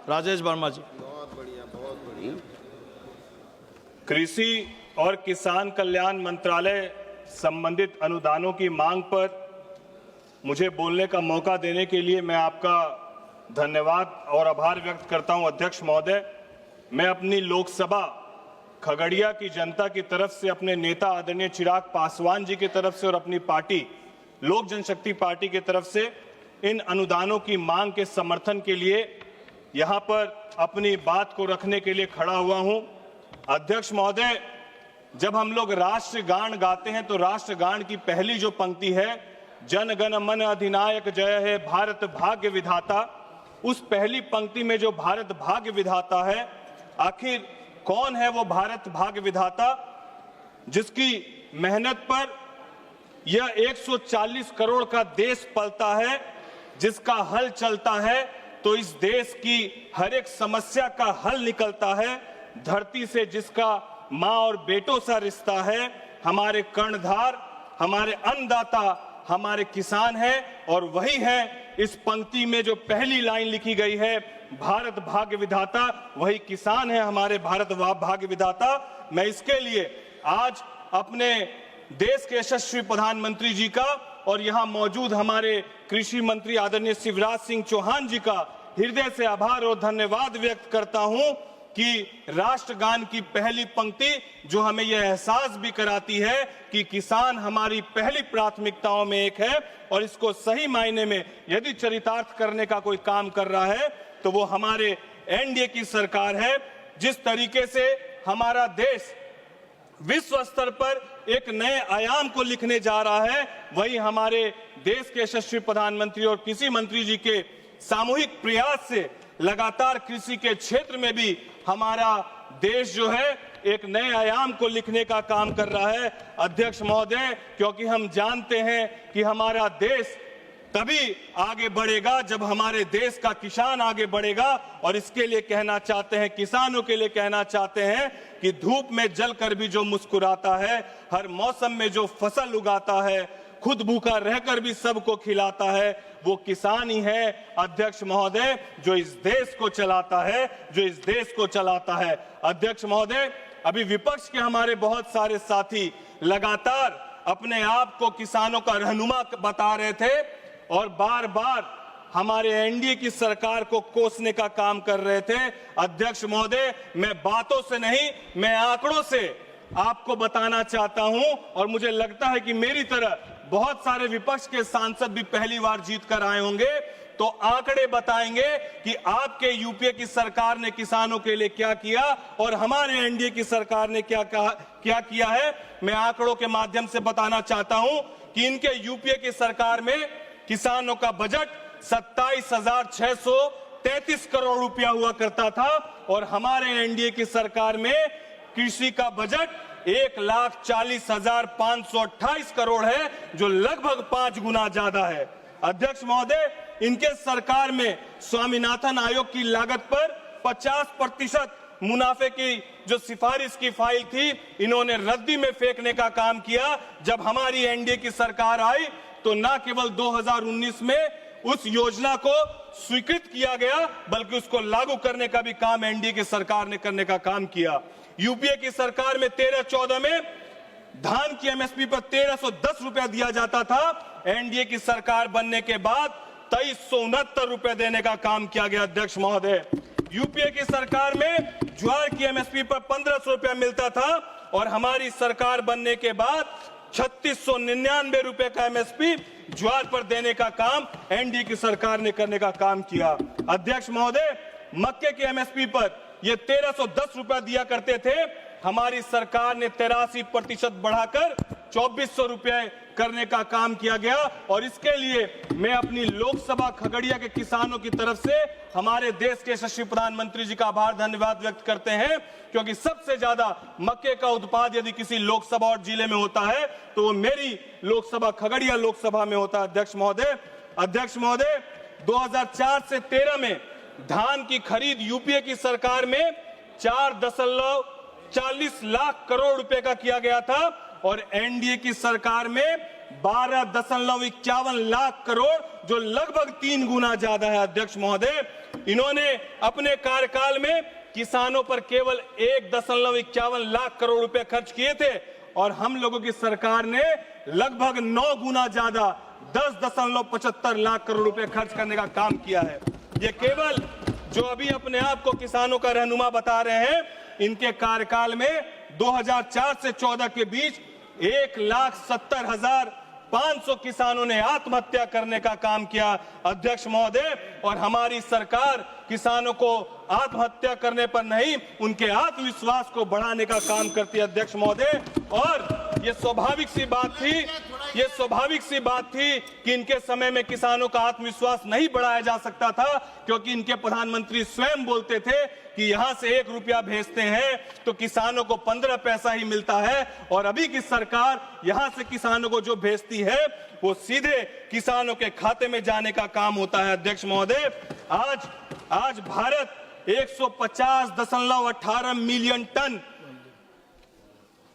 राजेश वर्मा जी। बहुत बढ़िया, बहुत बढ़िया। कृषि और किसान कल्याण मंत्रालय संबंधित अनुदानों की मांग पर मुझे बोलने का मौका देने के लिए मैं आपका धन्यवाद और आभार व्यक्त करता हूं अध्यक्ष महोदय। मैं अपनी लोकसभा खगड़िया की जनता की तरफ से, अपने नेता आदरणीय चिराग पासवान जी की तरफ से और अपनी पार्टी लोक जनशक्ति पार्टी की तरफ से इन अनुदानों की मांग के समर्थन के लिए यहां पर अपनी बात को रखने के लिए खड़ा हुआ हूं। अध्यक्ष महोदय, जब हम लोग राष्ट्रगान गाते हैं तो राष्ट्रगान की पहली जो पंक्ति है, जन गण मन अधिनायक जय हे भारत भाग्य विधाता, उस पहली पंक्ति में जो भारत भाग्य विधाता है, आखिर कौन है वो भारत भाग्य विधाता जिसकी मेहनत पर यह 140 करोड़ का देश पलता है, जिसका हल चलता है तो इस देश की हर एक समस्या का हल निकलता है, धरती से जिसका मां और बेटों सा रिश्ता है, हमारे कर्णधार, हमारे अन्नदाता, हमारे किसान हैं। और वही है इस पंक्ति में जो पहली लाइन लिखी गई है, भारत भाग्य विधाता, वही किसान है हमारे भारत भाग्य विधाता। मैं इसके लिए आज अपने देश के यशस्वी प्रधानमंत्री जी का और यहाँ मौजूद हमारे कृषि मंत्री आदरणीय शिवराज सिंह चौहान जी का हृदय से आभार और धन्यवाद व्यक्त करता हूं कि राष्ट्रगान की पहली पंक्ति जो हमें यह एहसास भी कराती है कि किसान हमारी पहली प्राथमिकताओं में एक है, और इसको सही मायने में यदि चरितार्थ करने का कोई काम कर रहा है तो वो हमारे एनडीए की सरकार है। जिस तरीके से हमारा देश विश्व स्तर पर एक नए आयाम को लिखने जा रहा है, वही हमारे देश के यशस्वी प्रधानमंत्री और कृषि मंत्री जी के सामूहिक प्रयास से लगातार कृषि के क्षेत्र में भी हमारा देश जो है एक नए आयाम को लिखने का काम कर रहा है अध्यक्ष महोदय, क्योंकि हम जानते हैं कि हमारा देश तभी आगे बढ़ेगा जब हमारे देश का किसान आगे बढ़ेगा। और इसके लिए कहना चाहते हैं, किसानों के लिए कहना चाहते हैं कि धूप में जलकर भी जो मुस्कुराता है, हर मौसम में जो फसल उगाता है, खुद भूखा रहकर भी सबको खिलाता है, वो किसान ही है अध्यक्ष महोदय जो इस देश को चलाता है, जो इस देश को चलाता है। अध्यक्ष महोदय, अभी विपक्ष के हमारे बहुत सारे साथी लगातार अपने आप को किसानों का रहनुमा बता रहे थे और बार बार हमारे एनडीए की सरकार को कोसने का काम कर रहे थे। अध्यक्ष महोदय, मैं बातों से नहीं, मैं आंकड़ों से आपको बताना चाहता हूं, और मुझे लगता है कि मेरी तरह बहुत सारे विपक्ष के सांसद भी पहली बार जीत कर आए होंगे, तो आंकड़े बताएंगे कि आपके यूपीए की सरकार ने किसानों के लिए क्या किया और हमारे एनडीए की सरकार ने क्या किया है। मैं आंकड़ों के माध्यम से बताना चाहता हूं कि इनके यूपीए की सरकार में किसानों का बजट 27,633 करोड़ रुपया हुआ करता था, और हमारे एनडीए की सरकार में कृषि का बजट 1,40,528 करोड़ है, जो लगभग 5 गुना ज्यादा है। अध्यक्ष महोदय, इनके सरकार में स्वामीनाथन आयोग की लागत पर 50% मुनाफे की जो सिफारिश की फाइल थी, इन्होंने रद्दी में फेंकने का काम किया। जब हमारी एनडीए की सरकार आई तो न केवल 2019 में उस योजना को स्वीकृत किया गया, बल्कि उसको लागू करने का भी काम एनडीए की सरकार ने करने का काम किया। यूपीए की सरकार में 13-14 में धान की एमएसपी पर 1310 रुपया दिया जाता था। एनडीए की सरकार बनने के बाद 2369 रुपए देने का काम किया गया। अध्यक्ष महोदय, यूपीए की सरकार में ज्वार की एमएसपी पर 1500 रुपया मिलता था, और हमारी सरकार बनने के बाद 3699 रुपए का एमएसपी ज्वार पर देने का काम एनडीए की सरकार ने करने का काम किया। अध्यक्ष महोदय, मक्के की एमएसपी पर ये 1310 रुपया दिया करते थे, हमारी सरकार ने 83% बढ़ाकर 2400 रुपए करने का काम किया गया। और इसके लिए मैं अपनी लोकसभा खगड़िया के किसानों की तरफ से हमारे देश के यशस्वी प्रधानमंत्री जी का आभार धन्यवाद व्यक्त करते हैं, क्योंकि सबसे ज्यादा मक्के का उत्पाद यदि किसी लोकसभा और जिले में होता है तो वो मेरी लोकसभा खगड़िया लोकसभा में होता है। अध्यक्ष महोदय, 2004 से 13 में धान की खरीद यूपीए की सरकार में 4.40 लाख करोड़ रुपए का किया गया था, और एनडीए की सरकार में 12.51 लाख करोड़, जो लगभग 3 गुना ज्यादा है। अध्यक्ष महोदय, इन्होंने अपने कार्यकाल में किसानों पर केवल 1.51 लाख करोड़ रुपए खर्च किए थे और हम लोगों की सरकार ने लगभग 9 गुना ज्यादा 10.75 लाख करोड़ रुपए खर्च करने का काम किया है। ये केवल जो अभी अपने आप को किसानों का रहनुमा बता रहे हैं, इनके कार्यकाल में 2004 से 14 के बीच 1,70,500 किसानों ने आत्महत्या करने का काम किया अध्यक्ष महोदय। और हमारी सरकार किसानों को आत्महत्या करने पर नहीं, उनके आत्मविश्वास को बढ़ाने का काम करती है अध्यक्ष महोदय। और ये स्वाभाविक सी बात थी कि इनके समय में किसानों का आत्मविश्वास नहीं बढ़ाया जा सकता था, क्योंकि इनके प्रधानमंत्री स्वयं बोलते थे कि यहां से 1 रुपया भेजते हैं तो किसानों को 15 पैसा ही मिलता है। और अभी की सरकार यहां से किसानों को जो भेजती है वो सीधे किसानों के खाते में जाने का काम होता है अध्यक्ष महोदय। आज भारत 150.18 मिलियन टन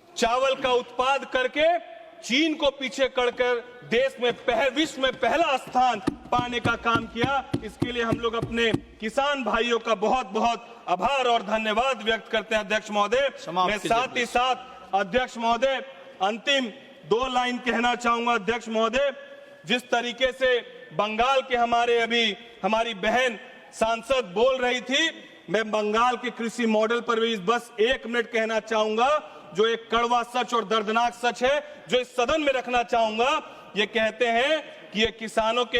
चावल का उत्पाद करके चीन को पीछे करकर देश में विश्व में पहला स्थान पाने का काम किया। इसके लिए हम लोग अपने किसान भाइयों का बहुत बहुत आभार और धन्यवाद व्यक्त करते हैं अध्यक्ष महोदय। मैं साथ ही साथ अध्यक्ष महोदय अंतिम 2 लाइन कहना चाहूंगा अध्यक्ष महोदय। जिस तरीके से बंगाल के हमारी बहन सांसद बोल रही थी, मैं बंगाल के कृषि मॉडल पर भी बस 1 मिनट कहना चाहूंगा, जो एक कड़वा सच और दर्दनाक सच है, जो इस सदन में रखना चाहूंगा। ये कहते हैं कि ये किसानों के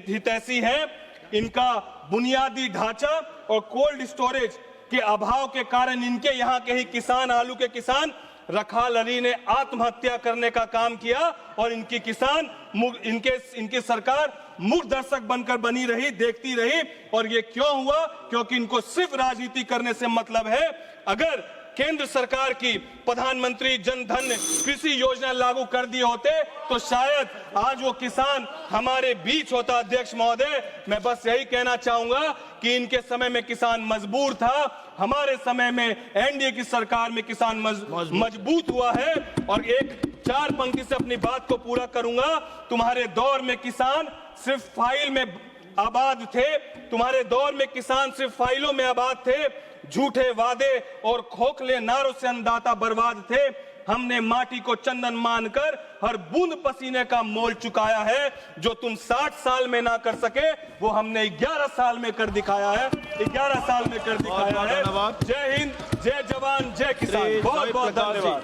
हितैषी हैं, इनका बुनियादी ढांचा और कोल्ड स्टोरेज के अभाव के कारण इनके यहाँ के ही किसान, आलू के किसान रखाल अली ने आत्महत्या करने का काम किया और इनकी सरकार मूक दर्शक बनकर बनी रही, देखती रही। और ये क्यों हुआ? क्योंकि इनको सिर्फ राजनीति करने से मतलब है। अगर केंद्र सरकार की प्रधानमंत्री जन धन कृषि योजना लागू कर दिए होते तो शायद आज वो किसान हमारे बीच होता अध्यक्ष महोदय। मैं बस यही कहना चाहूंगा कि इनके समय में किसान मजबूर था, हमारे समय में एनडीए की सरकार में किसान मजबूत हुआ है। और एक 4 पंक्ति से अपनी बात को पूरा करूंगा। तुम्हारे दौर में किसान सिर्फ फाइल में आबाद थे, तुम्हारे दौर में किसान सिर्फ फाइलों में आबाद थे, झूठे वादे और खोखले नारों से अन्नदाता बर्बाद थे। हमने माटी को चंदन मानकर हर बूंद पसीने का मोल चुकाया है। जो तुम 60 साल में ना कर सके वो हमने 11 साल में कर दिखाया है, 11 साल में कर दिखाया है। जय हिंद, जय जवान, जय किसान। बहुत बहुत धन्यवाद।